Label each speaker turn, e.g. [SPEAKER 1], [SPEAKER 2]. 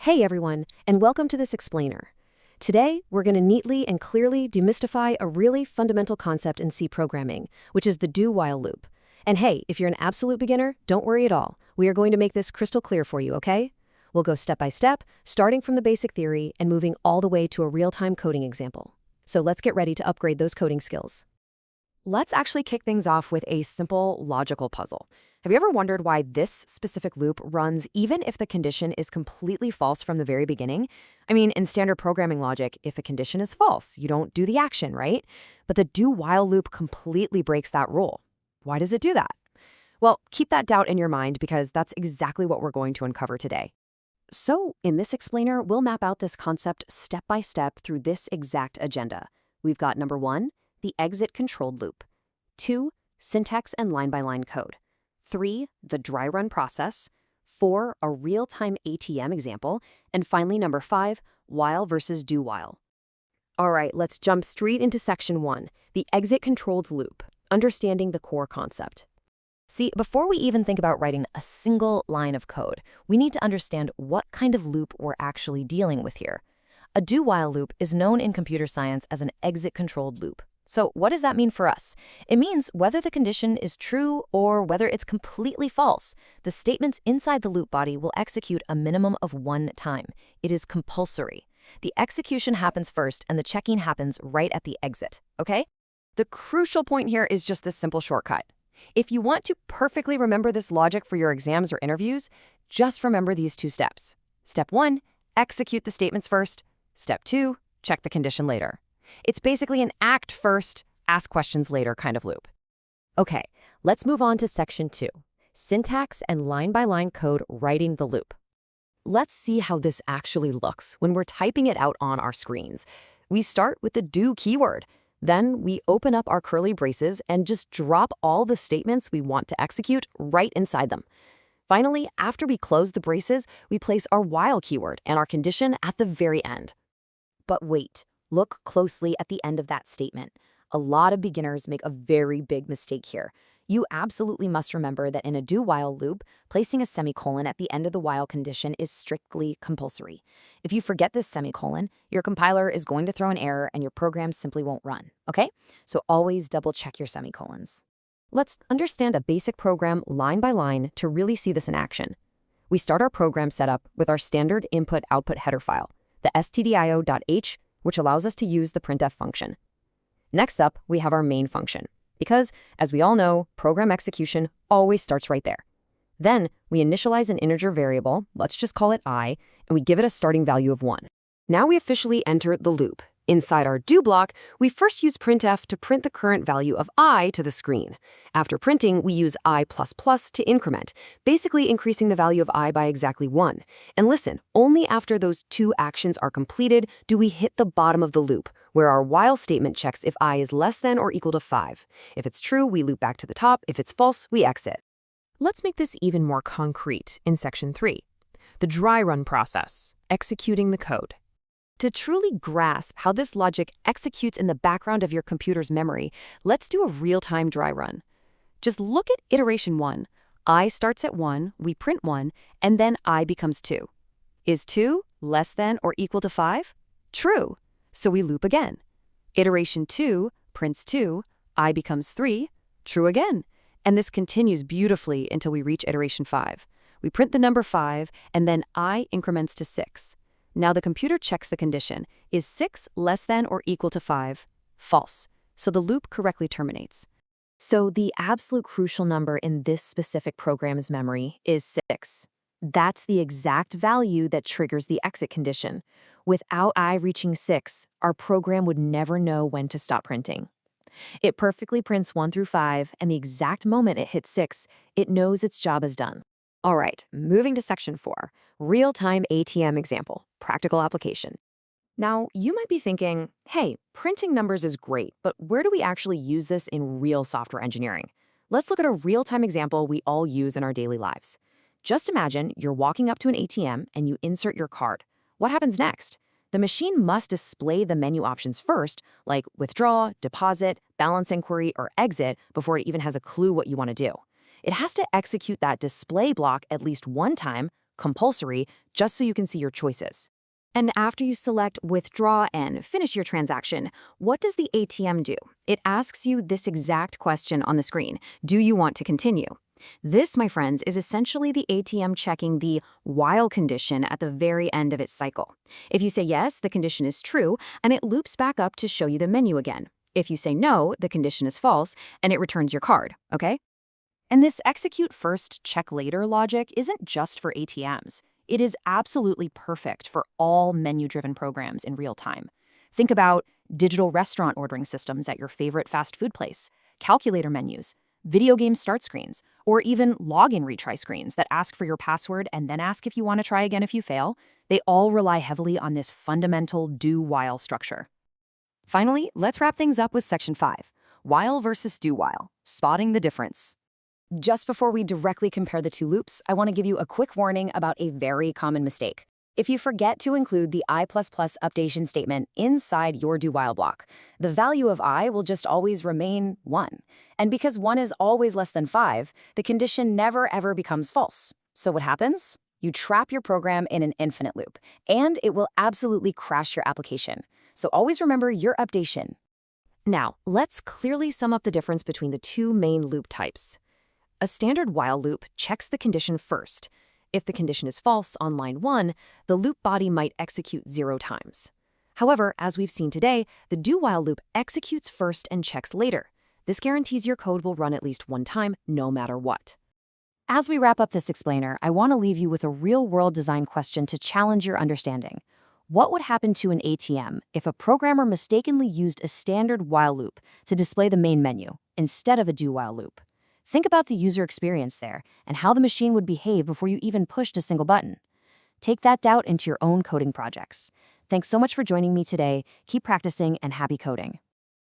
[SPEAKER 1] Hey everyone, and welcome to this explainer. Today, we're going to neatly and clearly demystify a really fundamental concept in C programming, which is the do-while loop. And hey, if you're an absolute beginner, don't worry at all. We are going to make this crystal clear for you, okay? We'll go step by step, starting from the basic theory and moving all the way to a real-time coding example. So let's get ready to upgrade those coding skills. Let's actually kick things off with a simple logical puzzle. Have you ever wondered why this specific loop runs even if the condition is completely false from the very beginning? I mean, in standard programming logic, if a condition is false, you don't do the action, right? But the do-while loop completely breaks that rule. Why does it do that? Well, keep that doubt in your mind because that's exactly what we're going to uncover today. So, in this explainer, we'll map out this concept step by step through this exact agenda. We've got number 1, the exit controlled loop. 2, syntax and line-by-line code. 3, the dry run process. 4, a real-time ATM example. And finally, number 5, while versus do-while. All right, let's jump straight into section 1, the exit controlled loop, understanding the core concept. See, before we even think about writing a single line of code, we need to understand what kind of loop we're actually dealing with here. A do-while loop is known in computer science as an exit controlled loop. So what does that mean for us? It means whether the condition is true or whether it's completely false, the statements inside the loop body will execute a minimum of one time. It is compulsory. The execution happens first and the checking happens right at the exit, okay? The crucial point here is just this simple shortcut. If you want to perfectly remember this logic for your exams or interviews, just remember these 2 steps. Step 1, execute the statements first. Step 2, check the condition later. It's basically an act first, ask questions later kind of loop. Okay, let's move on to section 2, syntax and line-by-line code writing the loop. Let's see how this actually looks when we're typing it out on our screens. We start with the do keyword. Then we open up our curly braces and just drop all the statements we want to execute right inside them. Finally, after we close the braces, we place our while keyword and our condition at the very end. But wait. Look closely at the end of that statement. A lot of beginners make a very big mistake here. You absolutely must remember that in a do-while loop, placing a semicolon at the end of the while condition is strictly compulsory. If you forget this semicolon, your compiler is going to throw an error and your program simply won't run, okay? So always double-check your semicolons. Let's understand a basic program line by line to really see this in action. We start our program setup with our standard input-output header file, the stdio.h, which allows us to use the printf function. Next up, we have our main function, because, as we all know, program execution always starts right there. Then, we initialize an integer variable, let's just call it I, and we give it a starting value of 1. Now we officially enter the loop. Inside our do block, we first use printf to print the current value of I to the screen. After printing, we use I++ to increment, basically increasing the value of I by exactly 1. And listen, only after those 2 actions are completed do we hit the bottom of the loop, where our while statement checks if I is less than or equal to 5. If it's true, we loop back to the top. If it's false, we exit.
[SPEAKER 2] Let's make this even more concrete in section 3, the dry run process, executing the code.
[SPEAKER 1] To truly grasp how this logic executes in the background of your computer's memory, let's do a real-time dry run. Just look at iteration 1. I starts at 1, we print 1, and then I becomes 2. Is 2 less than or equal to 5? True. So we loop again. Iteration 2 prints 2, I becomes 3, true again. And this continues beautifully until we reach iteration 5. We print the number 5, and then I increments to 6. Now the computer checks the condition. Is 6 less than or equal to 5? False. So the loop correctly terminates. So the absolute crucial number in this specific program's memory is 6. That's the exact value that triggers the exit condition. Without I reaching 6, our program would never know when to stop printing. It perfectly prints 1 through 5, and the exact moment it hits 6, it knows its job is done. All right, moving to section 4, real-time ATM example, practical application. Now, you might be thinking, hey, printing numbers is great, but where do we actually use this in real software engineering? Let's look at a real-time example we all use in our daily lives. Just imagine you're walking up to an ATM and you insert your card. What happens next? The machine must display the menu options first, like withdraw, deposit, balance inquiry, or exit, before it even has a clue what you want to do. It has to execute that display block at least one time,
[SPEAKER 2] compulsory, just so you can see your choices.
[SPEAKER 1] And after you select Withdraw and finish your transaction, what does the ATM do? It asks you this exact question on the screen. Do you want to continue? This, my friends, is essentially the ATM checking the while condition at the very end of its cycle. If you say yes, the condition is true, and it loops back up to show you the menu again. If you say no, the condition is false, and it returns your card, okay?
[SPEAKER 2] And this execute first, check later logic isn't just for ATMs. It is absolutely perfect for all menu-driven programs in real time. Think about digital restaurant ordering systems at your favorite fast food place, calculator menus, video game start screens, or even login retry screens that ask for your password and then ask if you want to try again if you fail. They all rely heavily on this fundamental do-while structure. Finally, let's wrap things up with Section 5, while versus do-while, spotting the difference. Just before we directly compare the two loops, I want to give you a quick warning about a very common mistake. If you forget to include the I++ updation statement inside your do-while block, the value of I will just always remain 1. And because 1 is always less than 5, the condition never ever becomes false. So what happens? You trap your program in an infinite loop, and it will absolutely crash your application. So always remember your updation. Now, let's clearly sum up the difference between the two main loop types. A standard while loop checks the condition first. If the condition is false on line 1, the loop body might execute 0 times. However, as we've seen today, the do-while loop executes first and checks later. This guarantees your code will run at least 1 time, no matter what. As we wrap up this explainer, I want to leave you with a real-world design question to challenge your understanding. What would happen to an ATM if a programmer mistakenly used a standard while loop to display the main menu instead of a do-while loop? Think about the user experience there and how the machine would behave before you even pushed a single button. Take that doubt into your own coding projects. Thanks so much for joining me today. Keep practicing and happy coding.